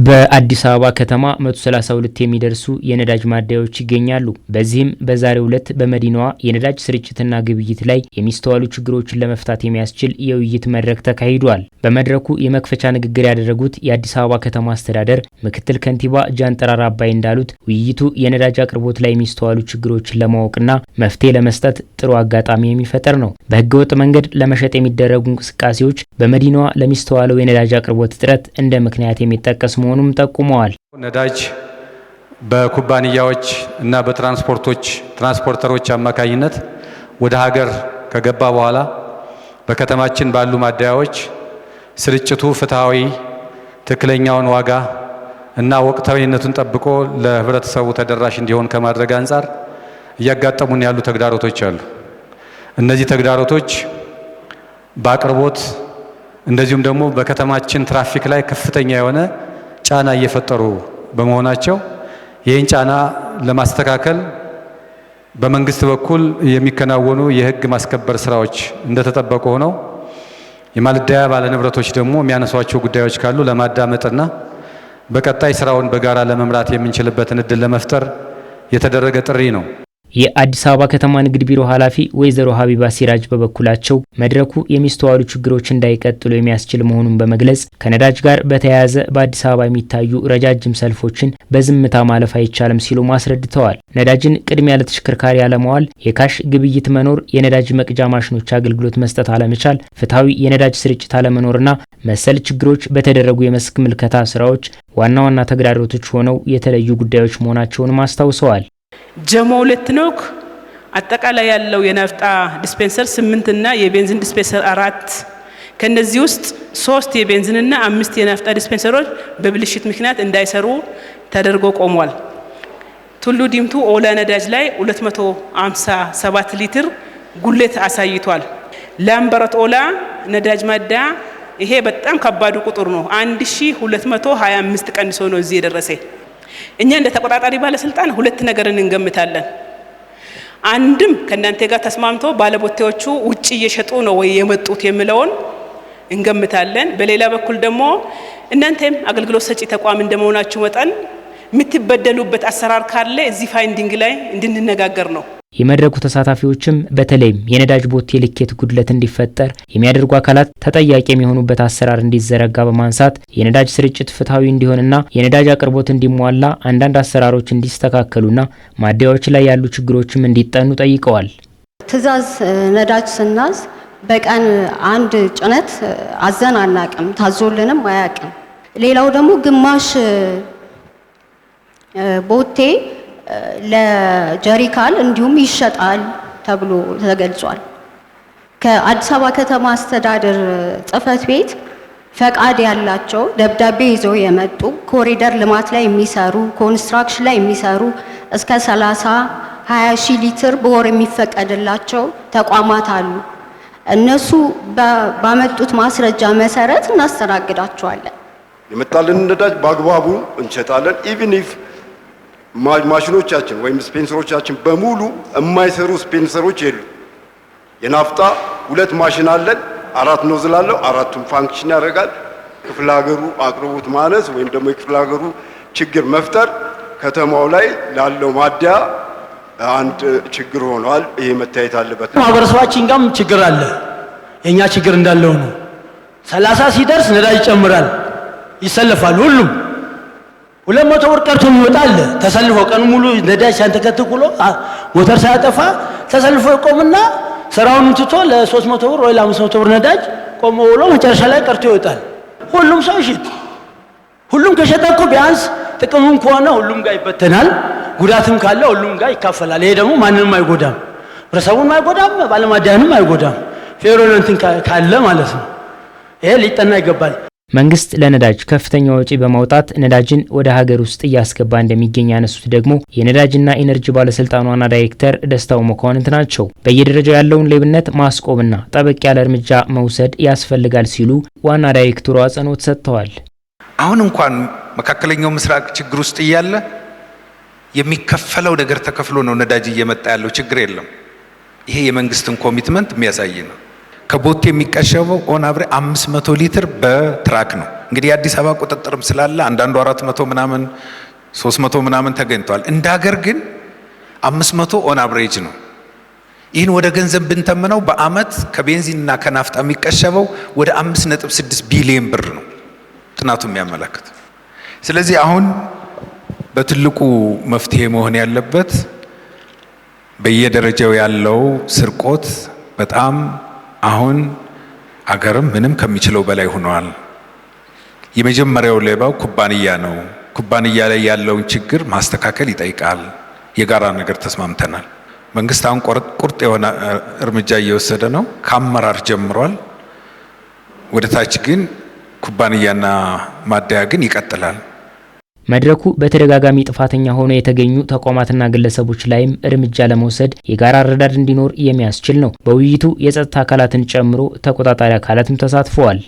በአዲስ አበባ ከተማ 132 የሚደርሱ የነዳጅ ማደያዎች ይገኛሉ። በዚህም በዛሬው ዕለት በመዲናዋ የነዳጅ ስርጭትና ግብይት ላይ የሚስተዋሉ ችግሮችን ለመፍታት የሚያስችል የውይይት መድረክ ተካሂዷል። በመድረኩ የመክፈቻ ንግግር ያደረጉት የአዲስ አበባ ከተማ አስተዳደር ምክትል ከንቲባ ጃንጥራር አባይ እንዳሉት ውይይቱ የነዳጅ አቅርቦት ላይ የሚስተዋሉ ችግሮችን ለማወቅና መፍትሄ ለመስጠት ጥሩ አጋጣሚ የሚፈጠር ነው። በህገወጥ መንገድ ለመሸጥ የሚደረጉ እንቅስቃሴዎች በመዲናዋ ለሚስተዋለው የነዳጅ አቅርቦት እጥረት እንደ ምክንያት የሚጠቀስ መሆኑም ጠቁመዋል። ነዳጅ በኩባንያዎች እና በትራንስፖርተሮች አማካኝነት ወደ ሀገር ከገባ በኋላ በከተማችን ባሉ ማደያዎች ስርጭቱ ፍትሃዊ፣ ትክክለኛውን ዋጋ እና ወቅታዊነቱን ጠብቆ ለህብረተሰቡ ተደራሽ እንዲሆን ከማድረግ አንጻር እያጋጠሙን ያሉ ተግዳሮቶች አሉ። እነዚህ ተግዳሮቶች በአቅርቦት እንደዚሁም ደግሞ በከተማችን ትራፊክ ላይ ከፍተኛ የሆነ ጫና እየፈጠሩ በመሆናቸው ይህን ጫና ለማስተካከል በመንግስት በኩል የሚከናወኑ የህግ ማስከበር ስራዎች እንደተጠበቁ ሆነው የማደያ ባለንብረቶች ደግሞ የሚያነሷቸው ጉዳዮች ካሉ ለማዳመጥና በቀጣይ ስራውን በጋራ ለመምራት የምንችልበትን እድል ለመፍጠር የተደረገ ጥሪ ነው። የአዲስ አበባ ከተማ ንግድ ቢሮ ኃላፊ ወይዘሮ ሀቢባ ሲራጅ በበኩላቸው መድረኩ የሚስተዋሉ ችግሮች እንዳይቀጥሉ የሚያስችል መሆኑን በመግለጽ ከነዳጅ ጋር በተያያዘ በአዲስ አበባ የሚታዩ ረጃጅም ሰልፎችን በዝምታ ማለፍ አይቻልም ሲሉ አስረድተዋል። ነዳጅን ቅድሚያ ለተሽከርካሪ አለመዋል፣ የካሽ ግብይት መኖር፣ የነዳጅ መቅጃ ማሽኖች አገልግሎት መስጠት አለመቻል፣ ፍትሐዊ የነዳጅ ስርጭት አለመኖርና መሰል ችግሮች በተደረጉ የመስክ ምልከታ ስራዎች ዋና ዋና ተግዳሮቶች ሆነው የተለዩ ጉዳዮች መሆናቸውንም አስታውሰዋል። ጀሞ 2 ኖክ አጠቃላይ ያለው የናፍጣ ዲስፔንሰር 8 እና የቤንዚን ዲስፔንሰር 4 ከነዚህ ውስጥ 3 የቤንዚን እና 5 የናፍጣ ዲስፔንሰሮች በብልሽት ምክንያት እንዳይሰሩ ተደርጎ ቆሟል። ቱሉ ዲምቱ ኦላ ነዳጅ ላይ 257 ሊትር ጉሌት አሳይቷል። ላምበረት ኦላ ነዳጅ ማዳ ይሄ በጣም ከባዱ ቁጥር ነው። 1225 ቀንሶ ነው እዚህ የደረሰ። እኛ እንደ ተቆጣጣሪ ባለስልጣን 2 ነገርን እንገምታለን። አንድም ከእናንተ ጋር ተስማምቶ ባለቦታዎቹ ውጪ እየሸጡ ነው ወይ የመጡት የሚለውን እንገምታለን። በሌላ በኩል ደግሞ እናንተም አገልግሎት ሰጪ ተቋም እንደመሆናችሁ መጠን የምትበደሉበት አሰራር ካለ እዚህ ፋይንዲንግ ላይ እንድንነጋገር ነው። የመድረኩ ተሳታፊዎችም በተለይም የነዳጅ ቦቴ ልኬት ጉድለት እንዲፈጠር የሚያደርጉ አካላት ተጠያቂ የሚሆኑበት አሰራር እንዲዘረጋ በማንሳት የነዳጅ ስርጭት ፍትሐዊ እንዲሆንና የነዳጅ አቅርቦት እንዲሟላ አንዳንድ አሰራሮች እንዲስተካከሉና ማደያዎች ላይ ያሉ ችግሮችም እንዲጠኑ ጠይቀዋል። ትዕዛዝ ነዳጅ ስናዝ በቀን 1 ጭነት አዘን አናቅም፣ ታዞልንም አያቅም። ሌላው ደግሞ ግማሽ ቦቴ ለጀሪካን እንዲሁም ይሸጣል ተብሎ ተገልጿል። ከአዲስ አበባ ከተማ አስተዳደር ጽሕፈት ቤት ፈቃድ ያላቸው ደብዳቤ ይዘው የመጡ ኮሪደር ልማት ላይ የሚሰሩ ኮንስትራክሽን ላይ የሚሰሩ እስከ 20 ሺህ ሊትር በወር የሚፈቀድላቸው ተቋማት አሉ። እነሱ ባመጡት ማስረጃ መሰረት እናስተናግዳቸዋለን። የመጣልን ነዳጅ በአግባቡ እንሸጣለን። ኢቭን ኢፍ ማሽኖቻችን ወይም ስፔንሰሮቻችን በሙሉ የማይሰሩ ስፔንሰሮች የሉ። የናፍጣ 2 ማሽን አለን፣ 4 ኖዝል አለው፣ 4ቱም ፋንክሽን ያደርጋል። ክፍለ ሀገሩ አቅርቦት ማነስ ወይም ደግሞ የክፍለ ሀገሩ ችግር መፍጠር ከተማው ላይ ላለው ማደያ አንድ ችግር ሆኗል። ይሄ መታየት አለበት። ማህበረሰባችን ጋርም ችግር አለ። የኛ ችግር እንዳለው ነው። 30 ሲደርስ ነዳጅ ይጨምራል፣ ይሰለፋል። ሁሉም 200 ብር ቀርቶ ይወጣል። ተሰልፎ ቀን ሙሉ ነዳጅ ሳንተከትኩሎ ሞተር ሳያጠፋ ተሰልፎ ይቆምና ስራውን ትቶ ለ300 ብር ወይ ለ500 ብር ነዳጅ ቆሞ ብሎ መጨረሻ ላይ ቀርቶ ይወጣል። ሁሉም ሰው ይሽጥ። ሁሉም ከሸጠ እኮ ቢያንስ ጥቅሙም ከሆነ ሁሉም ጋር ይበተናል፣ ጉዳትም ካለ ሁሉም ጋር ይካፈላል። ይሄ ደግሞ ማንንም አይጎዳም፣ ህብረተሰቡንም አይጎዳም፣ ባለማደያንም አይጎዳም። ፌሮንንትን ካለ ማለት ነው። ይሄ ሊጠና ይገባል። መንግስት ለነዳጅ ከፍተኛ ወጪ በማውጣት ነዳጅን ወደ ሀገር ውስጥ እያስገባ እንደሚገኝ ያነሱት ደግሞ የነዳጅና ኢነርጂ ባለስልጣን ዋና ዳይሬክተር ደስታው መኳንንት ናቸው። በየደረጃው ያለውን ሌብነት ማስቆምና ጠበቅ ያለ እርምጃ መውሰድ ያስፈልጋል ሲሉ ዋና ዳይሬክተሩ አጽንኦት ሰጥተዋል። አሁን እንኳን መካከለኛው ምስራቅ ችግር ውስጥ እያለ የሚከፈለው ነገር ተከፍሎ ነው ነዳጅ እየመጣ ያለው። ችግር የለም። ይሄ የመንግስትን ኮሚትመንት የሚያሳይ ነው። ከቦቴ የሚቀሸበው ኦን አቨሬጅ 500 ሊትር በትራክ ነው እንግዲህ የአዲስ አበባ ቁጥጥርም ስላለ አንዳንዱ 400 ምናምን 300 ምናምን ተገኝቷል። እንደ ሀገር ግን 500 ኦን አቨሬጅ ነው። ይህን ወደ ገንዘብ ብንተምነው በአመት ከቤንዚንና ከናፍጣ የሚቀሸበው ወደ 5.6 ቢሊዮን ብር ነው ጥናቱ የሚያመለክት። ስለዚህ አሁን በትልቁ መፍትሄ መሆን ያለበት በየደረጃው ያለው ስርቆት በጣም አሁን አገርም ምንም ከሚችለው በላይ ሆኗል። የመጀመሪያው ሌባው ኩባንያ ነው። ኩባንያ ላይ ያለውን ችግር ማስተካከል ይጠይቃል። የጋራ ነገር ተስማምተናል። መንግስት አሁን ቁርጥ የሆነ እርምጃ እየወሰደ ነው። ከአመራር ጀምሯል። ወደ ታች ግን ኩባንያና ማደያ ግን ይቀጥላል። መድረኩ በተደጋጋሚ ጥፋተኛ ሆነው የተገኙ ተቋማትና ግለሰቦች ላይም እርምጃ ለመውሰድ የጋራ አረዳድ እንዲኖር የሚያስችል ነው። በውይይቱ የጸጥታ አካላትን ጨምሮ ተቆጣጣሪ አካላትም ተሳትፈዋል።